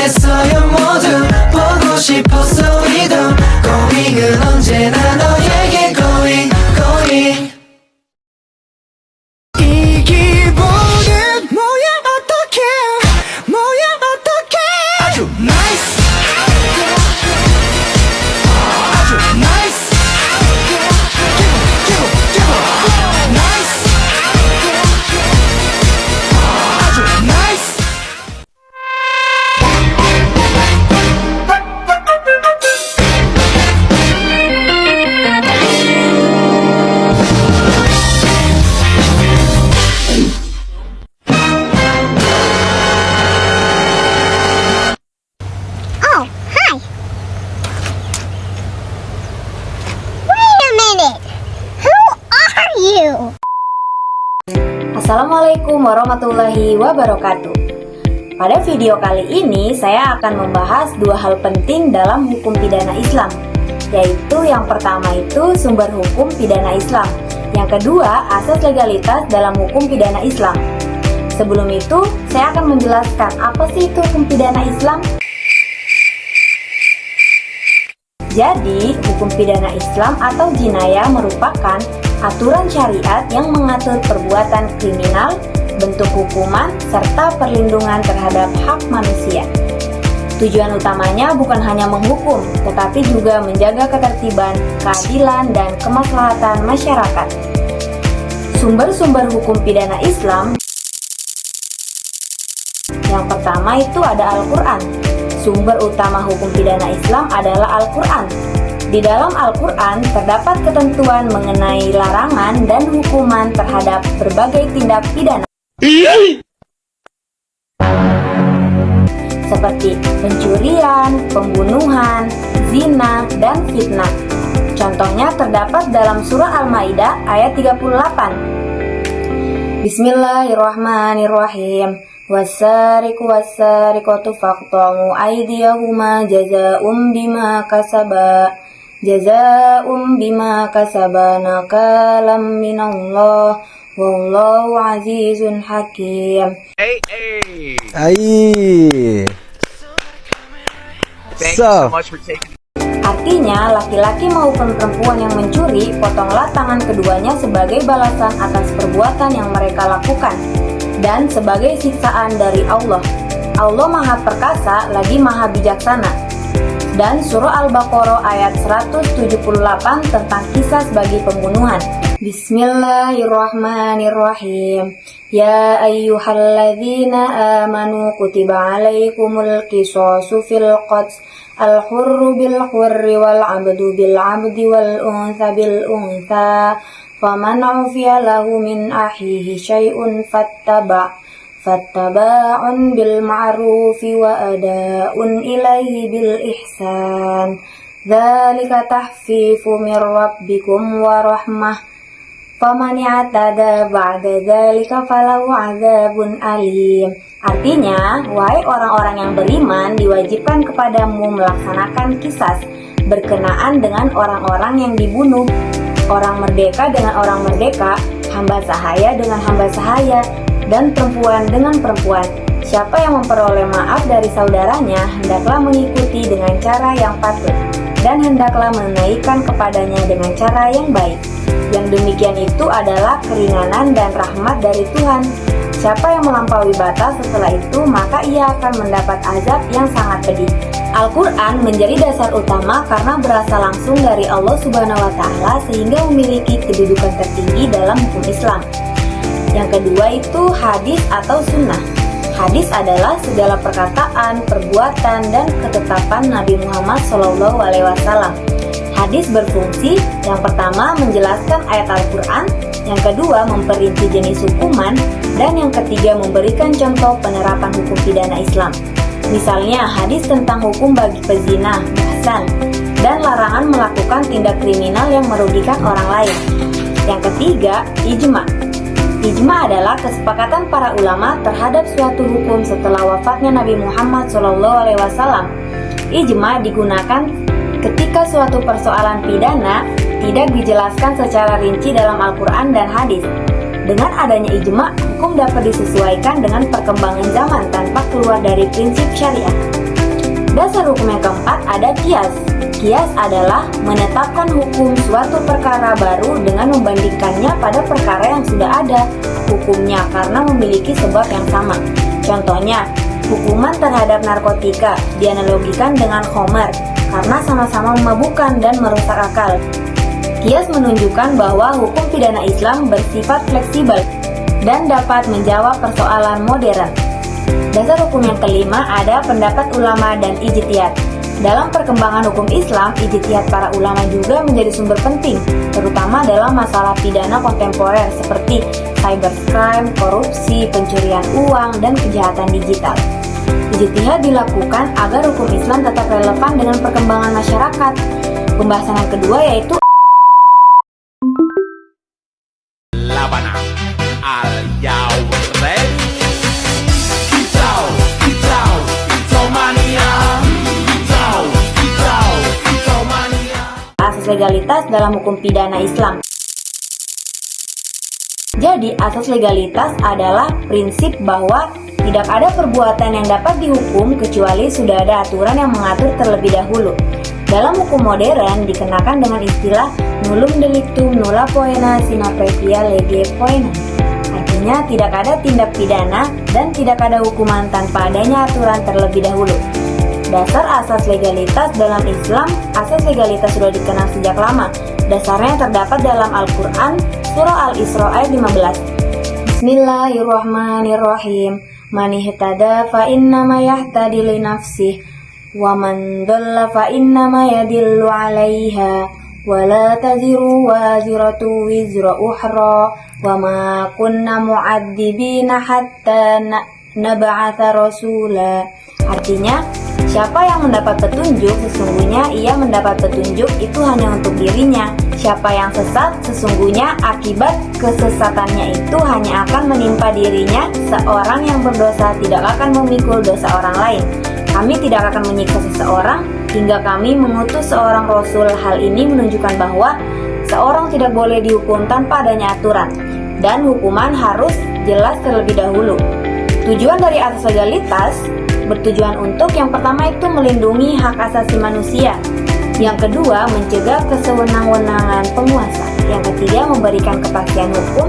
원했어요 모두 보고 싶었어 우리도 고잉은 언제나 너에게 고잉 고잉 이 기분은 뭐야 어떡해 뭐야 어떡해 아주 나이스 아주 나이스 나이스 아주 나이스 Oh, hi. Wait a minute. Who are you? Assalamualaikum warahmatullahi wabarakatuh. Pada video kali ini saya akan membahas dua hal penting dalam hukum pidana Islam, yaitu yang pertama itu sumber hukum pidana Islam, yang kedua asas legalitas dalam hukum pidana Islam. Sebelum itu, saya akan menjelaskan apa sih itu hukum pidana Islam. Jadi, hukum pidana Islam atau jinayah merupakan aturan syariat yang mengatur perbuatan kriminal, bentuk hukuman, serta perlindungan terhadap hak manusia. Tujuan utamanya bukan hanya menghukum, tetapi juga menjaga ketertiban, keadilan, dan kemaslahatan masyarakat. Sumber-sumber hukum pidana Islam yang pertama itu ada Al-Quran. Sumber utama hukum pidana Islam adalah Al-Quran. Di dalam Al-Quran terdapat ketentuan mengenai larangan dan hukuman terhadap berbagai tindak pidana seperti pencurian, pembunuhan, zina, dan fitnah. Contohnya terdapat dalam surah Al-Maidah ayat 38. Bismillahirrahmanirrahim. Wassariqu wassariqatu faqta'u aydiyahuma jazaa'um bima kasaba nakalam minallah wallahu azizun hakim. Aye. Thank you so much for taking. Artinya, laki-laki maupun perempuan yang mencuri, potonglah tangan keduanya sebagai balasan atas perbuatan yang mereka lakukan dan sebagai siksaan dari Allah. Allah Maha Perkasa lagi Maha Bijaksana. Dan surah Al-Baqarah ayat 178 tentang kisas bagi pembunuhan. Bismillahirrahmanirrahim. Ya ayyuhalladzina amanu kutiba alaikumul qisasu fil qatl al-hurru bil hurri wal 'abdu bil 'abdi wal untha bil untha faman 'ufiya lahu min akhihi syai'un fattaba'un bil ma'rufi wa ada'un ilaihi bil ihsan dzalika tahfifu mir rabbikum wa rahmah faman i'tada ba'da dzalika falahu 'adzabun alim. Artinya, wahai orang-orang yang beriman, diwajibkan kepadamu melaksanakan kisas berkenaan dengan orang-orang yang dibunuh, orang merdeka dengan orang merdeka, hamba sahaya dengan hamba sahaya, dan perempuan dengan perempuan. Siapa yang memperoleh maaf dari saudaranya, hendaklah mengikuti dengan cara yang patut, dan hendaklah menunaikan kepadanya dengan cara yang baik. Yang demikian itu adalah keringanan dan rahmat dari Tuhan. Siapa yang melampaui batas setelah itu, maka ia akan mendapat azab yang sangat pedih. Al-Quran menjadi dasar utama karena berasal langsung dari Allah Subhanahu wa Ta'ala, sehingga memiliki kedudukan tertinggi dalam hukum Islam. Yang kedua itu hadis atau sunnah. Hadis adalah segala perkataan, perbuatan, dan ketetapan Nabi Muhammad SAW. Hadis berfungsi, yang pertama menjelaskan ayat Al-Quran, yang kedua memperinci jenis hukuman, dan yang ketiga memberikan contoh penerapan hukum pidana Islam. Misalnya hadis tentang hukum bagi pezina, muhsan, dan larangan melakukan tindak kriminal yang merugikan orang lain. Yang ketiga, ijma. Ijma adalah kesepakatan para ulama terhadap suatu hukum setelah wafatnya Nabi Muhammad SAW. Ijma digunakan ketika suatu persoalan pidana tidak dijelaskan secara rinci dalam Al-Quran dan hadis. Dengan adanya ijma, hukum dapat disesuaikan dengan perkembangan zaman tanpa keluar dari prinsip syariat. Dasar hukum yang keempat ada kias. Kias adalah menetapkan hukum suatu perkara baru dengan membandingkannya pada perkara yang sudah ada hukumnya karena memiliki sebab yang sama. Contohnya, hukuman terhadap narkotika dianalogikan dengan khomer karena sama-sama memabukkan dan merusak akal. Kias menunjukkan bahwa hukum pidana Islam bersifat fleksibel dan dapat menjawab persoalan modern. Dasar hukum yang kelima ada pendapat ulama dan ijtihad. Dalam perkembangan hukum Islam, ijtihad para ulama juga menjadi sumber penting, terutama dalam masalah pidana kontemporer seperti cybercrime, korupsi, pencurian uang, dan kejahatan digital. Ijtihad dilakukan agar hukum Islam tetap relevan dengan perkembangan masyarakat. Pembahasan yang kedua yaitu laban al-yaw ready. asas legalitas dalam hukum pidana Islam. Jadi, asas legalitas adalah prinsip bahwa tidak ada perbuatan yang dapat dihukum kecuali sudah ada aturan yang mengatur terlebih dahulu. Dalam hukum modern dikenakan dengan istilah nullum delictum nulla poena sine previa lege poena. Artinya tidak ada tindak pidana dan tidak ada hukuman tanpa adanya aturan terlebih dahulu. Dasar asas legalitas dalam Islam, asas legalitas sudah dikenal sejak lama. Dasarnya terdapat dalam Al-Quran, surah Al-Isra ayat 15. Bismillahirrahmanirrahim. Man ihtada fa innama yahtadi li nafsih wa man dhalla fa innama yadillu 'alaiha wa la taziru waziratu wizra ukhra wa ma kunna mu'adzibina hatta nab'atha rasula. Artinya, siapa yang mendapat petunjuk, sesungguhnya ia mendapat petunjuk itu hanya untuk dirinya. Siapa yang sesat, sesungguhnya akibat kesesatannya itu hanya akan menimpa dirinya. Seorang yang berdosa tidak akan memikul dosa orang lain. Kami tidak akan menyiksa seseorang hingga kami mengutus seorang rasul. Hal ini menunjukkan bahwa seorang tidak boleh dihukum tanpa adanya aturan, dan hukuman harus jelas terlebih dahulu. Tujuan dari asas legalitas bertujuan untuk yang pertama itu melindungi hak asasi manusia, yang kedua mencegah kesewenang-wenangan penguasa, yang ketiga memberikan kepastian hukum,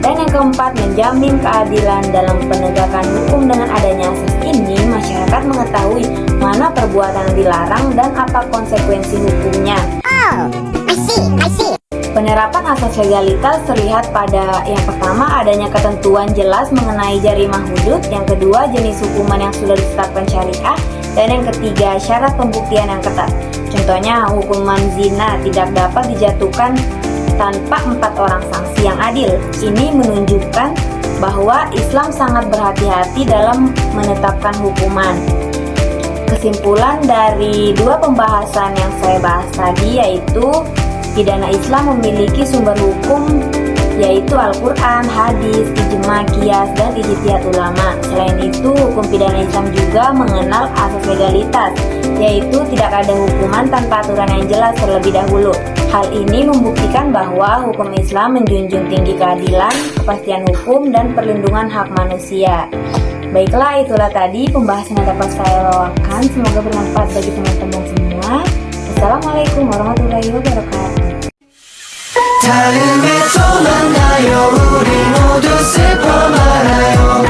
dan yang keempat menjamin keadilan dalam penegakan hukum. Dengan adanya asas ini, masyarakat mengetahui mana perbuatan yang dilarang dan apa konsekuensi hukumnya. Oh, I see. Penerapan asas legalitas terlihat pada yang pertama adanya ketentuan jelas mengenai jarimah hudud, yang kedua jenis hukuman yang sudah ditetapkan syariah, dan yang ketiga syarat pembuktian yang ketat. Contohnya hukuman zina tidak dapat dijatuhkan tanpa 4 orang saksi yang adil. Ini menunjukkan bahwa Islam sangat berhati-hati dalam menetapkan hukuman. Kesimpulan dari dua pembahasan yang saya bahas tadi yaitu pidana Islam memiliki sumber hukum yaitu Al-Quran, hadis, ijma, qiyas, dan ijtihad ulama. Selain itu, hukum pidana Islam juga mengenal asas legalitas, yaitu tidak ada hukuman tanpa aturan yang jelas terlebih dahulu. Hal ini membuktikan bahwa hukum Islam menjunjung tinggi keadilan, kepastian hukum, dan perlindungan hak manusia. Baiklah, itulah tadi pembahasan yang dapat saya bawakan. Semoga bermanfaat bagi teman-teman semua. Assalamualaikum warahmatullahi wabarakatuh. 다음에 또 만나요. 우리 모두 슬퍼 말아요.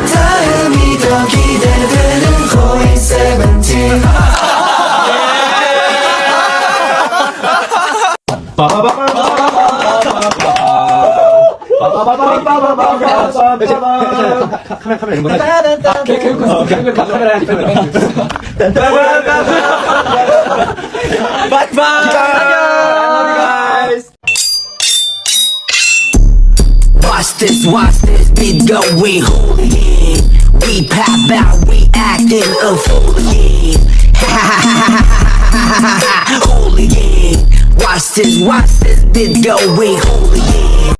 다음이 더 기대되는 고잉 세븐틴. 카메라 이런 거 하지. 카메라 Watch this beat going hooligan. We pop out, we acting a fooligan. Hooligan. Watch this beat going hooligan.